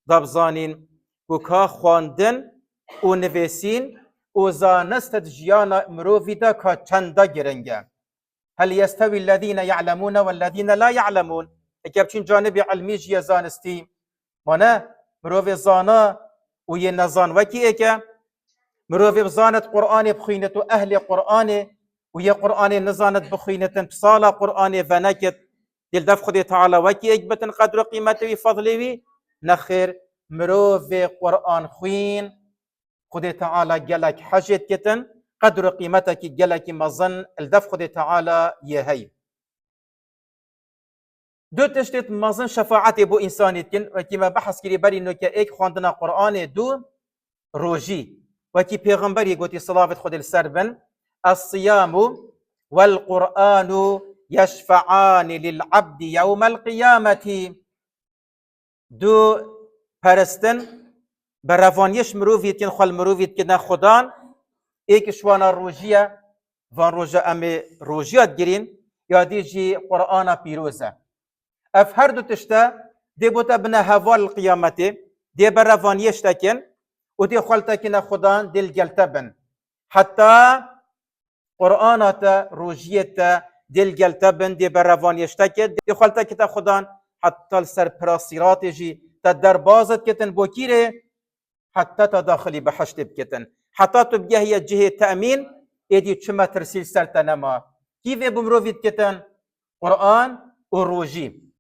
دابزانین وكا خواندن و نویسین و زانست جیانا مروفی دا که چنده گرنگه. هل يستوي الذين يعلمون والذين لا يعلمون؟ اگه بچین جانب علمی جیه زانستی مانه مروف زانا و یه نزان وکی اگه مروف بزانت قرآن بخوینت و اهل قرآن و یه قرآن نزانت بخوینتن بصالة قرآن ونكت دل دف خود تعالى وكي اجبتن قدر قيمته وفضله نخير مروف قرآن خوين خود تعالى جلك حاجت كتن قدر قيمتك جلك مظن الدف خود تعالى يهي دو تشتت مظن شفاعتي بو انسانيت كن وكما بحث كري بري انه كايك خواندنا قرآن دو روجي وكي پیغمبري قوتي صلاة خود السربن الصيام والقرآن يشفعان للعبد يوم القيامة دو پرستن برافانيش مروفيت كن خال مروفيت كن خدان ایک شوانا روجية وان روجا امي روجيات جرين يا ديجي قرآن بيروزة اف هر دو تشتا دي بوتا بنا هوال القيامة دي برافانيش تكن ودي خالتا كن خدان دل جلتبن حتى قرآنات روجية دل جلتبن دي برافانيش تكن دي خالتا كتا خدان حتى السر براسيرات جي تدر بازت كتن بوكيره حتى تداخلي بحشت بكتن حتى تبقى هي جهة تأمين ايدي تشما ترسيل سلطنما كيف بمروفيت كتن قرآن وروجي